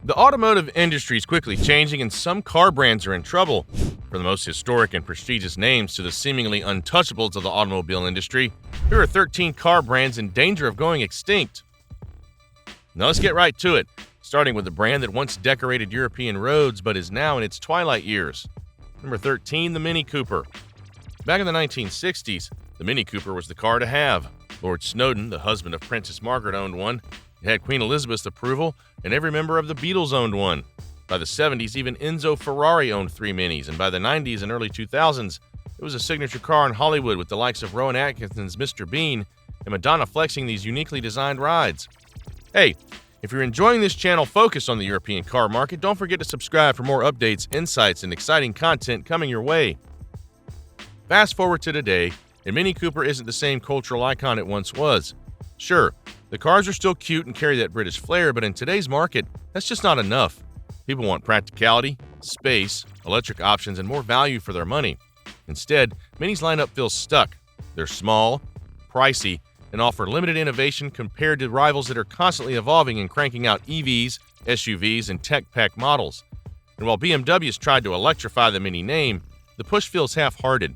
The automotive industry is quickly changing, and some car brands are in trouble. From the most historic and prestigious names to the seemingly untouchables of the automobile industry, here are 13 car brands in danger of going extinct. Now let's get right to it, starting with the brand that once decorated European roads but is now in its twilight years. Number 13, the Mini Cooper. Back in the 1960s, the Mini Cooper was the car to have. Lord Snowden, the husband of Princess Margaret, owned one. It had Queen Elizabeth's approval, and every member of the Beatles owned one. By the 70s, even Enzo Ferrari owned 3 Minis, and by the 90s and early 2000s, it was a signature car in Hollywood with the likes of Rowan Atkinson's Mr. Bean and Madonna flexing these uniquely designed rides. Hey, if you're enjoying this channel focused on the European car market, don't forget to subscribe for more updates, insights, and exciting content coming your way. Fast forward to today, and Mini Cooper isn't the same cultural icon it once was. Sure, the cars are still cute and carry that British flair, but in today's market, that's just not enough. People want practicality, space, electric options, and more value for their money. Instead, Mini's lineup feels stuck. They're small, pricey, and offer limited innovation compared to rivals that are constantly evolving and cranking out EVs, SUVs, and tech-packed models. And while BMW's tried to electrify the Mini name, the push feels half-hearted.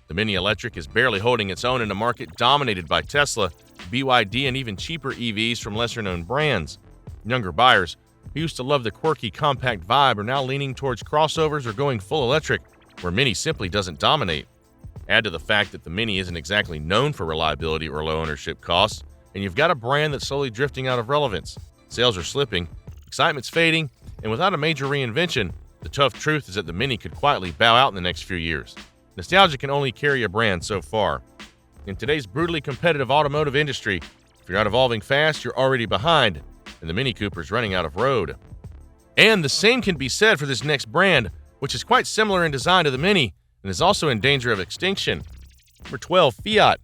The Mini Electric is barely holding its own in a market dominated by Tesla, BYD, and even cheaper EVs from lesser-known brands. Younger buyers, who used to love the quirky compact vibe, are now leaning towards crossovers or going full electric, where Mini simply doesn't dominate. Add to the fact that the Mini isn't exactly known for reliability or low ownership costs, and you've got a brand that's slowly drifting out of relevance. Sales are slipping, excitement's fading, and without a major reinvention, the tough truth is that the Mini could quietly bow out in the next few years. Nostalgia can only carry a brand so far. In today's brutally competitive automotive industry, if you're not evolving fast, you're already behind, and the Mini Cooper's running out of road. And the same can be said for this next brand, which is quite similar in design to the Mini and is also in danger of extinction. Number 12, Fiat.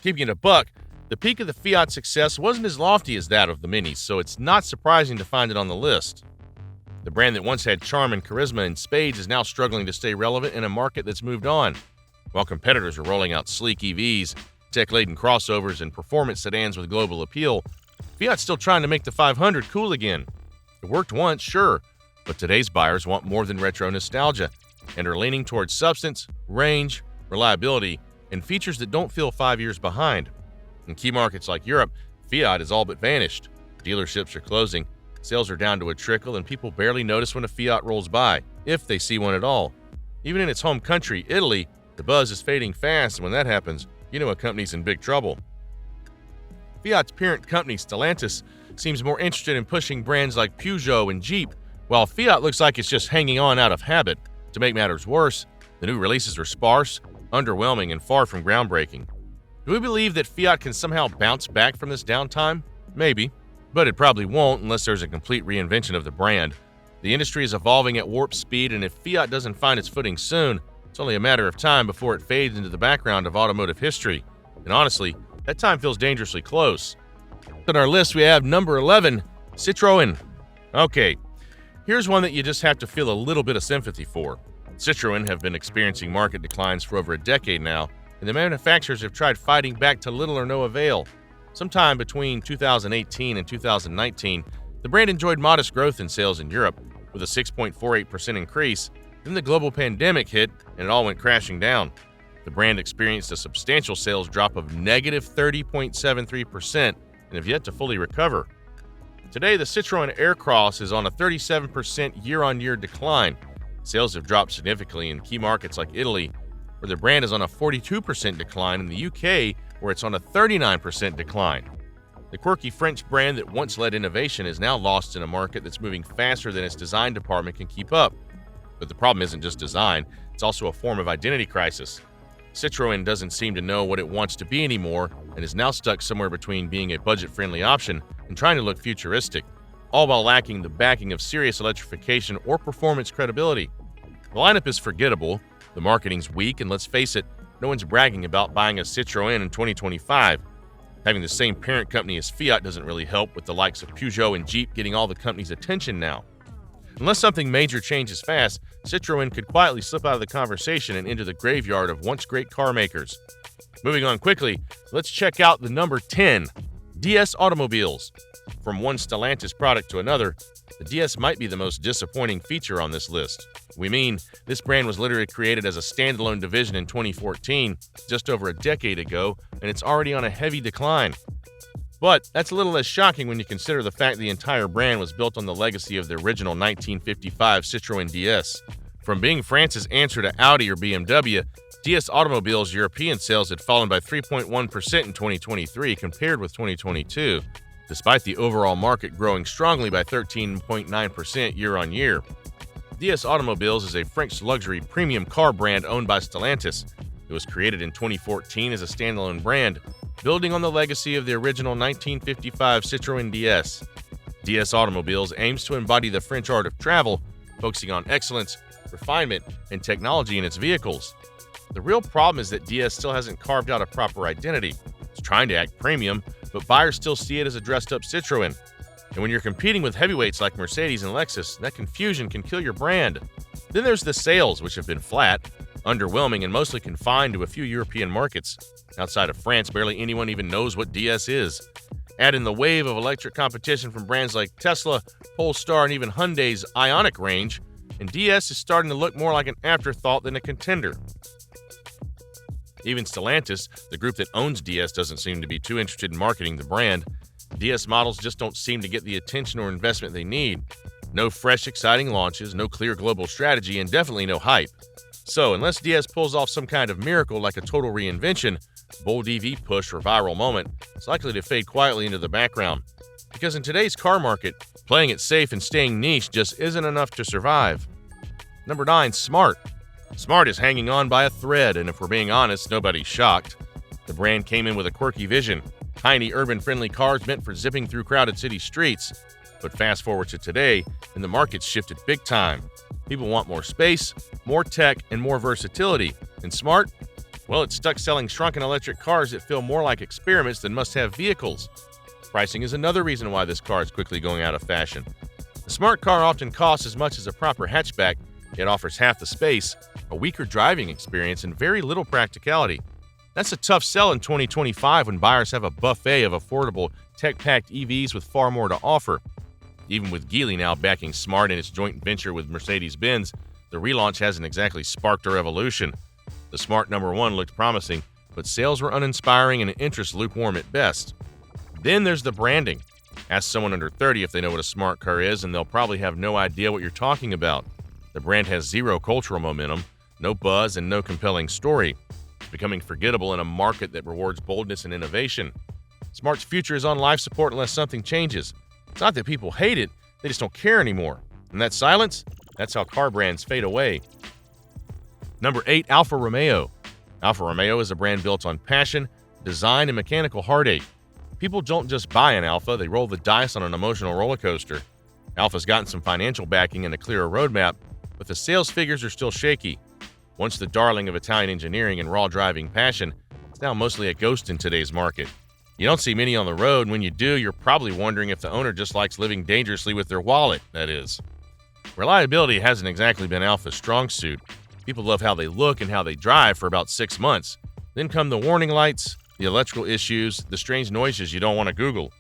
Keeping it a buck, the peak of the Fiat success wasn't as lofty as that of the Mini, so it's not surprising to find it on the list. The brand that once had charm and charisma in spades is now struggling to stay relevant in a market that's moved on. While competitors are rolling out sleek EVs, tech-laden crossovers, and performance sedans with global appeal, Fiat's still trying to make the 500 cool again. It worked once, sure, but today's buyers want more than retro nostalgia and are leaning towards substance, range, reliability, and features that don't feel 5 years behind. In key markets like Europe, Fiat has all but vanished. Dealerships are closing, sales are down to a trickle, and people barely notice when a Fiat rolls by, if they see one at all. Even in its home country, Italy, the buzz is fading fast, and when that happens, you know a company's in big trouble. Fiat's parent company, Stellantis, seems more interested in pushing brands like Peugeot and Jeep, while Fiat looks like it's just hanging on out of habit. To make matters worse, the new releases are sparse, underwhelming, and far from groundbreaking. Do we believe that Fiat can somehow bounce back from this downtime? Maybe, but it probably won't unless there's a complete reinvention of the brand. The industry is evolving at warp speed, and if Fiat doesn't find its footing soon, it's only a matter of time before it fades into the background of automotive history. And honestly, that time feels dangerously close. On our list, we have number 11, Citroen. Okay, here's one that you just have to feel a little bit of sympathy for. Citroen have been experiencing market declines for over a decade now, and the manufacturers have tried fighting back to little or no avail. Sometime between 2018 and 2019, the brand enjoyed modest growth in sales in Europe, with a 6.48% increase. Then the global pandemic hit, and it all went crashing down. The brand experienced a substantial sales drop of negative 30.73% and have yet to fully recover. Today, the Citroen Aircross is on a 37% year-on-year decline. Sales have dropped significantly in key markets like Italy, where the brand is on a 42% decline, and the UK, where it's on a 39% decline. The quirky French brand that once led innovation is now lost in a market that's moving faster than its design department can keep up. But the problem isn't just design, it's also a form of identity crisis. Citroen doesn't seem to know what it wants to be anymore and is now stuck somewhere between being a budget-friendly option and trying to look futuristic, all while lacking the backing of serious electrification or performance credibility. The lineup is forgettable, the marketing's weak, and let's face it, no one's bragging about buying a Citroen in 2025. Having the same parent company as Fiat doesn't really help, with the likes of Peugeot and Jeep getting all the company's attention now. Unless something major changes fast, Citroen could quietly slip out of the conversation and into the graveyard of once great car makers. Moving on quickly, let's check out the number 10, DS automobiles. From one Stellantis product to another, the DS might be the most disappointing feature on this list. We mean, this brand was literally created as a standalone division in 2014, just over a decade ago, and it's already on a heavy decline. But that's a little less shocking when you consider the fact the entire brand was built on the legacy of the original 1955 Citroen DS. From being France's answer to Audi or BMW, DS Automobile's European sales had fallen by 3.1% in 2023 compared with 2022, despite the overall market growing strongly by 13.9% year-on-year. DS Automobiles is a French luxury premium car brand owned by Stellantis. It was created in 2014 as a standalone brand, building on the legacy of the original 1955 Citroen DS. DS Automobiles aims to embody the French art of travel, focusing on excellence, refinement, and technology in its vehicles. The real problem is that DS still hasn't carved out a proper identity. It's trying to act premium, but buyers still see it as a dressed-up Citroen. And when you're competing with heavyweights like Mercedes and Lexus, that confusion can kill your brand. Then there's the sales, which have been flat, underwhelming, and mostly confined to a few European markets. Outside of France, barely anyone even knows what DS is. Add in the wave of electric competition from brands like Tesla, Polestar, and even Hyundai's Ioniq range, and DS is starting to look more like an afterthought than a contender. Even Stellantis, the group that owns DS, doesn't seem to be too interested in marketing the brand. DS models just don't seem to get the attention or investment they need. No fresh, exciting launches, no clear global strategy, and definitely no hype. So, unless DS pulls off some kind of miracle like a total reinvention, bold EV push, or viral moment, it's likely to fade quietly into the background. Because in today's car market, playing it safe and staying niche just isn't enough to survive. Number 9, Smart. Smart is hanging on by a thread, and if we're being honest, nobody's shocked. The brand came in with a quirky vision, tiny urban-friendly cars meant for zipping through crowded city streets. But fast forward to today, and the market's shifted big time. People want more space, more tech, and more versatility. And Smart? Well, it's stuck selling shrunken electric cars that feel more like experiments than must-have vehicles. Pricing is another reason why this car is quickly going out of fashion. A Smart car often costs as much as a proper hatchback, yet offers half the space, a weaker driving experience, and very little practicality. That's a tough sell in 2025 when buyers have a buffet of affordable, tech-packed EVs with far more to offer. Even with Geely now backing Smart in its joint venture with Mercedes-Benz, the relaunch hasn't exactly sparked a revolution. The Smart #1 looked promising, but sales were uninspiring and interest lukewarm at best. Then there's the branding. Ask someone under 30 if they know what a Smart car is, and they'll probably have no idea what you're talking about. The brand has zero cultural momentum, no buzz, and no compelling story. It's becoming forgettable in a market that rewards boldness and innovation. Smart's future is on life support unless something changes. It's not that people hate it, they just don't care anymore. And that silence? That's how car brands fade away. Number 8, Alfa Romeo. Alfa Romeo is a brand built on passion, design, and mechanical heartache. People don't just buy an Alfa, they roll the dice on an emotional roller coaster. Alfa's gotten some financial backing and a clearer roadmap, but the sales figures are still shaky. Once the darling of Italian engineering and raw driving passion, it's now mostly a ghost in today's market. You don't see many on the road, and when you do, you're probably wondering if the owner just likes living dangerously with their wallet, that is. Reliability hasn't exactly been Alfa's strong suit. People love how they look and how they drive for about 6 months. Then come the warning lights, the electrical issues, the strange noises you don't want to Google.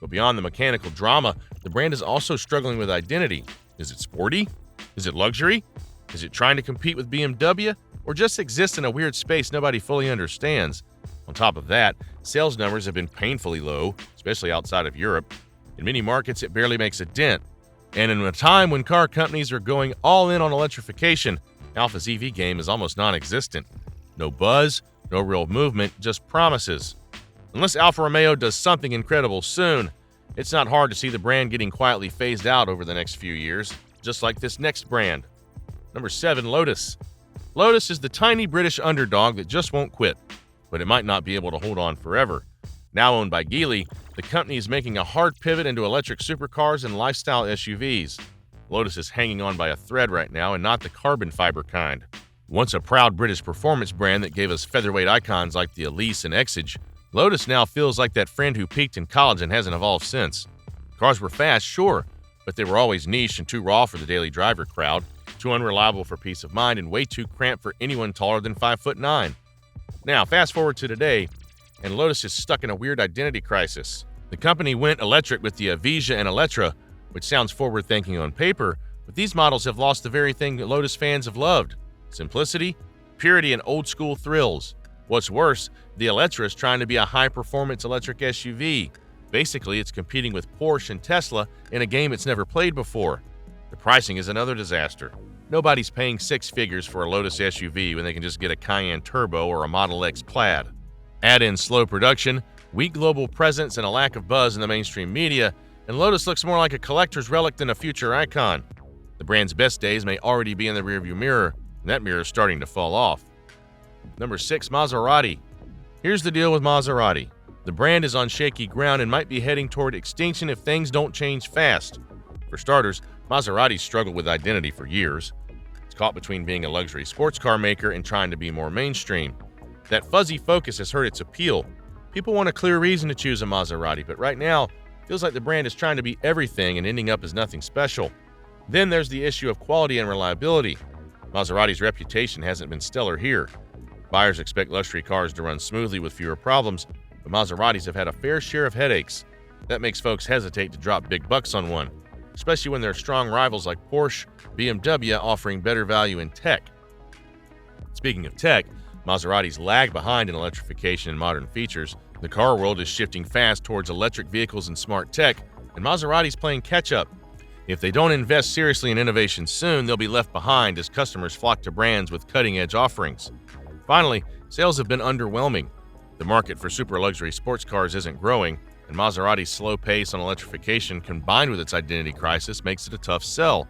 But beyond the mechanical drama, the brand is also struggling with identity. Is it sporty? Is it luxury? Is it trying to compete with BMW? Or just exist in a weird space nobody fully understands? On top of that, sales numbers have been painfully low, especially outside of Europe. In many markets, it barely makes a dent. And in a time when car companies are going all in on electrification, Alfa's EV game is almost non-existent. No buzz, no real movement, just promises. Unless Alfa Romeo does something incredible soon, it's not hard to see the brand getting quietly phased out over the next few years, just like this next brand. Number 7, Lotus. Lotus is the tiny British underdog that just won't quit, but it might not be able to hold on forever. Now owned by Geely, the company is making a hard pivot into electric supercars and lifestyle SUVs. Lotus is hanging on by a thread right now, and not the carbon fiber kind. Once a proud British performance brand that gave us featherweight icons like the Elise and Exige, Lotus now feels like that friend who peaked in college and hasn't evolved since. Cars were fast, sure, but they were always niche and too raw for the daily driver crowd, too unreliable for peace of mind, and way too cramped for anyone taller than 5'9". Now, fast forward to today, and Lotus is stuck in a weird identity crisis. The company went electric with the Avija and Elettra, which sounds forward-thinking on paper, but these models have lost the very thing that Lotus fans have loved: simplicity, purity, and old-school thrills. What's worse, the Elettra is trying to be a high-performance electric SUV. Basically, it's competing with Porsche and Tesla in a game it's never played before. The pricing is another disaster. Nobody's paying six figures for a Lotus SUV when they can just get a Cayenne Turbo or a Model X Plaid. Add in slow production, weak global presence, and a lack of buzz in the mainstream media, and Lotus looks more like a collector's relic than a future icon. The brand's best days may already be in the rearview mirror, and that mirror is starting to fall off. Number 6, Maserati. Here's the deal with Maserati. The brand is on shaky ground and might be heading toward extinction if things don't change fast. For starters, Maserati's struggled with identity for years. It's caught between being a luxury sports car maker and trying to be more mainstream. That fuzzy focus has hurt its appeal. People want a clear reason to choose a Maserati, but right now, it feels like the brand is trying to be everything and ending up as nothing special. Then there's the issue of quality and reliability. Maserati's reputation hasn't been stellar here. Buyers expect luxury cars to run smoothly with fewer problems, but Maseratis have had a fair share of headaches. That makes folks hesitate to drop big bucks on one, especially when there are strong rivals like Porsche, BMW offering better value in tech. Speaking of tech, Maseratis lag behind in electrification and modern features. The car world is shifting fast towards electric vehicles and smart tech, and Maserati's playing catch-up. If they don't invest seriously in innovation soon, they'll be left behind as customers flock to brands with cutting-edge offerings. Finally, sales have been underwhelming. The market for super luxury sports cars isn't growing, and Maserati's slow pace on electrification combined with its identity crisis makes it a tough sell.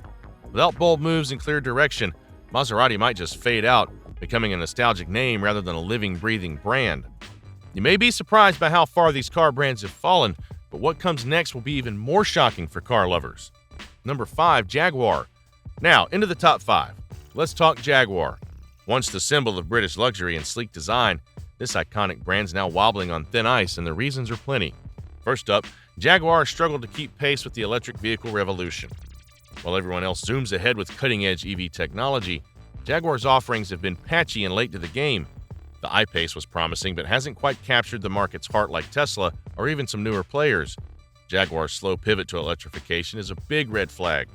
Without bold moves and clear direction, Maserati might just fade out, becoming a nostalgic name rather than a living, breathing brand. You may be surprised by how far these car brands have fallen, but what comes next will be even more shocking for car lovers. Number 5, Jaguar. Now, into the top 5. Let's talk Jaguar. Once the symbol of British luxury and sleek design, this iconic brand's now wobbling on thin ice, and the reasons are plenty. First up, Jaguar struggled to keep pace with the electric vehicle revolution. While everyone else zooms ahead with cutting-edge EV technology, Jaguar's offerings have been patchy and late to the game. The I-Pace was promising, but hasn't quite captured the market's heart like Tesla or even some newer players. Jaguar's slow pivot to electrification is a big red flag.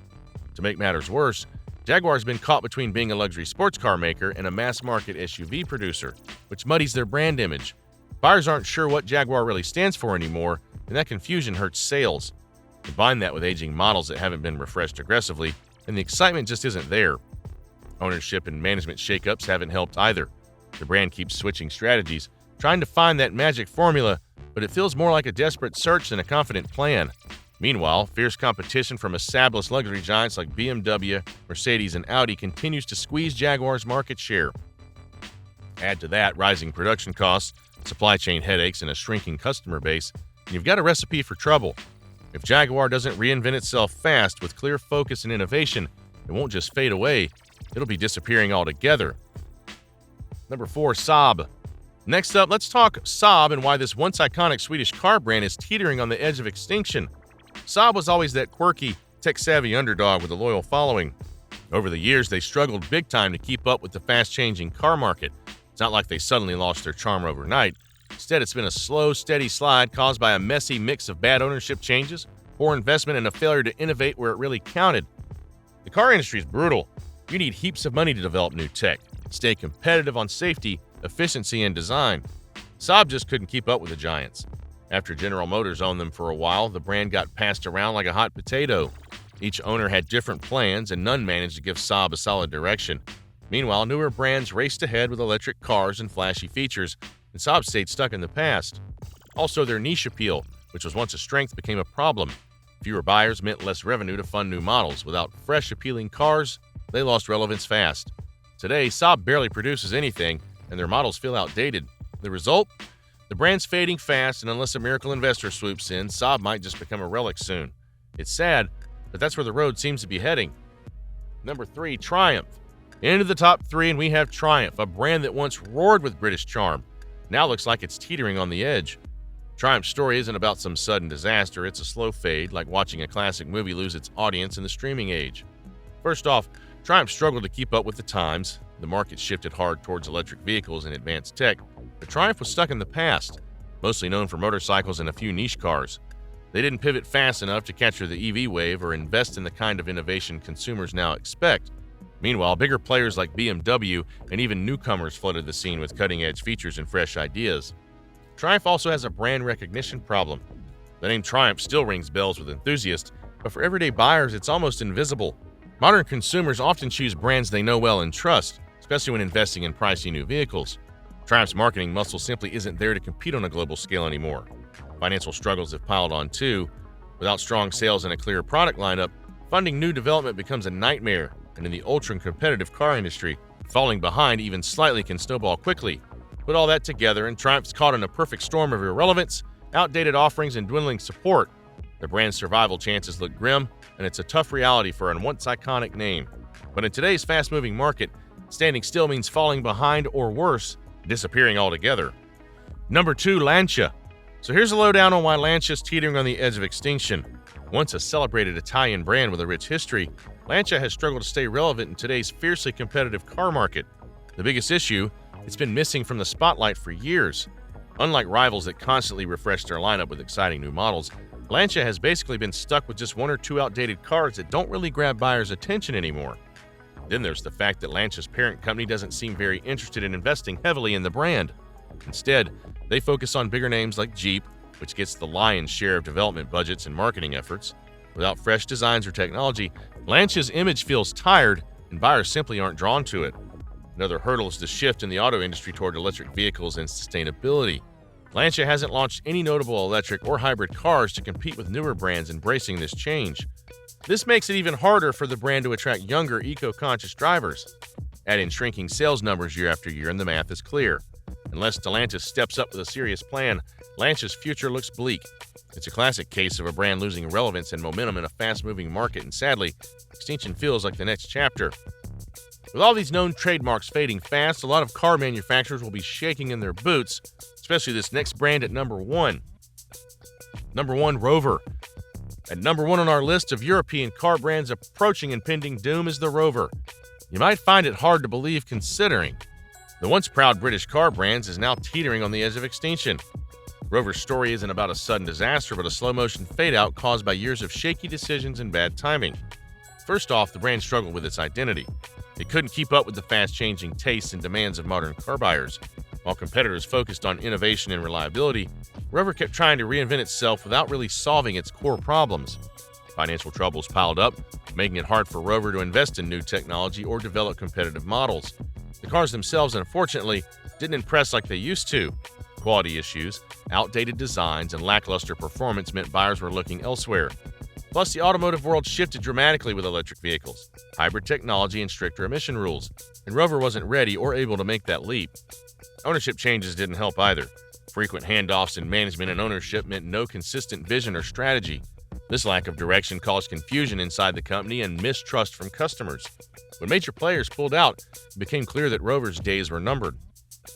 To make matters worse, Jaguar's been caught between being a luxury sports car maker and a mass-market SUV producer, which muddies their brand image. Buyers aren't sure what Jaguar really stands for anymore, and that confusion hurts sales. Combine that with aging models that haven't been refreshed aggressively, and the excitement just isn't there. Ownership and management shakeups haven't helped either. The brand keeps switching strategies, trying to find that magic formula, but it feels more like a desperate search than a confident plan. Meanwhile, fierce competition from established luxury giants like BMW, Mercedes, and Audi continues to squeeze Jaguar's market share. Add to that rising production costs, supply chain headaches, and a shrinking customer base, and you've got a recipe for trouble. If Jaguar doesn't reinvent itself fast with clear focus and innovation, it won't just fade away, it'll be disappearing altogether. Number 4, Saab. Next up, let's talk Saab and why this once iconic Swedish car brand is teetering on the edge of extinction. Saab was always that quirky, tech-savvy underdog with a loyal following. Over the years, they struggled big time to keep up with the fast-changing car market. It's not like they suddenly lost their charm overnight. Instead, it's been a slow, steady slide caused by a messy mix of bad ownership changes, poor investment, and a failure to innovate where it really counted. The car industry is brutal. You need heaps of money to develop new tech, stay competitive on safety, efficiency, and design. Saab just couldn't keep up with the giants. After General Motors owned them for a while, the brand got passed around like a hot potato. Each owner had different plans, and none managed to give Saab a solid direction. Meanwhile, newer brands raced ahead with electric cars and flashy features, and Saab stayed stuck in the past. Also, their niche appeal, which was once a strength, became a problem. Fewer buyers meant less revenue to fund new models. Without fresh, appealing cars, they lost relevance fast. Today, Saab barely produces anything, and their models feel outdated. The result? The brand's fading fast, and unless a miracle investor swoops in, Saab might just become a relic soon. It's sad, but that's where the road seems to be heading. Number 3, Triumph. Into the top 3, and we have Triumph, a brand that once roared with British charm. Now looks like it's teetering on the edge. Triumph's story isn't about some sudden disaster, it's a slow fade, like watching a classic movie lose its audience in the streaming age. First off, Triumph struggled to keep up with the times. The market shifted hard towards electric vehicles and advanced tech, but Triumph was stuck in the past. mostly known for motorcycles and a few niche cars. They didn't pivot fast enough to capture the EV wave or invest in the kind of innovation consumers now expect. Meanwhile, bigger players like BMW and even newcomers flooded the scene with cutting-edge features and fresh ideas. Triumph also has a brand recognition problem. The name Triumph still rings bells with enthusiasts, but for everyday buyers, it's almost invisible. Modern consumers often choose brands they know well and trust, especially when investing in pricey new vehicles. Triumph's marketing muscle simply isn't there to compete on a global scale anymore. Financial struggles have piled on too. Without strong sales and a clear product lineup, funding new development becomes a nightmare, and in the ultra-competitive car industry, falling behind even slightly can snowball quickly. Put all that together, and Triumph's caught in a perfect storm of irrelevance, outdated offerings, and dwindling support. The brand's survival chances look grim, and it's a tough reality for a once iconic name. But in today's fast-moving market, standing still means falling behind or worse, disappearing altogether. Number 2, Lancha. So here's a lowdown on why Lancha is teetering on the edge of extinction. Once a celebrated Italian brand with a rich history, Lancha has struggled to stay relevant in today's fiercely competitive car market. The biggest issue, it's been missing from the spotlight for years. Unlike rivals that constantly refresh their lineup with exciting new models, Lancha has basically been stuck with just one or two outdated cars that don't really grab buyers' attention anymore. Then there's the fact that Lancha's parent company doesn't seem very interested in investing heavily in the brand. Instead, they focus on bigger names like Jeep, which gets the lion's share of development budgets and marketing efforts. Without fresh designs or technology, Lancha's image feels tired, and buyers simply aren't drawn to it. Another hurdle is the shift in the auto industry toward electric vehicles and sustainability. Lancha hasn't launched any notable electric or hybrid cars to compete with newer brands embracing this change. This makes it even harder for the brand to attract younger, eco-conscious drivers. Add in shrinking sales numbers year after year, and the math is clear. Unless Stellantis steps up with a serious plan, Lancha's future looks bleak. It's a classic case of a brand losing relevance and momentum in a fast-moving market, and sadly, Extinction feels like the next chapter. With all these known trademarks fading fast, a lot of car manufacturers will be shaking in their boots, especially this next brand at number 1. Number 1, Rover. At number 1 on our list of European car brands approaching impending doom is the Rover. You might find it hard to believe considering the once proud British car brand is now teetering on the edge of extinction. Rover's story isn't about a sudden disaster, but a slow-motion fade-out caused by years of shaky decisions and bad timing. First off, the brand struggled with its identity. It couldn't keep up with the fast-changing tastes and demands of modern car buyers. While competitors focused on innovation and reliability, Rover kept trying to reinvent itself without really solving its core problems. Financial troubles piled up, making it hard for Rover to invest in new technology or develop competitive models. The cars themselves, unfortunately, didn't impress like they used to. Quality issues, outdated designs, and lackluster performance meant buyers were looking elsewhere. Plus, the automotive world shifted dramatically with electric vehicles, hybrid technology, and stricter emission rules, and Rover wasn't ready or able to make that leap. Ownership changes didn't help either. Frequent handoffs in management and ownership meant no consistent vision or strategy. This lack of direction caused confusion inside the company and mistrust from customers. When major players pulled out, it became clear that Rover's days were numbered.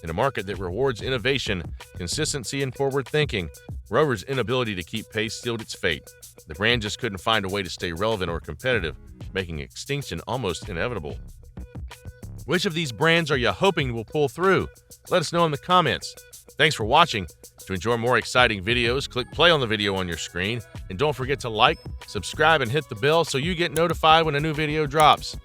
In a market that rewards innovation, consistency, and forward thinking, Rover's inability to keep pace sealed its fate. The brand just couldn't find a way to stay relevant or competitive, making extinction almost inevitable. Which of these brands are you hoping will pull through? Let us know in the comments. Thanks for watching. To enjoy more exciting videos, click play on the video on your screen, and don't forget to like, subscribe, and hit the bell so you get notified when a new video drops.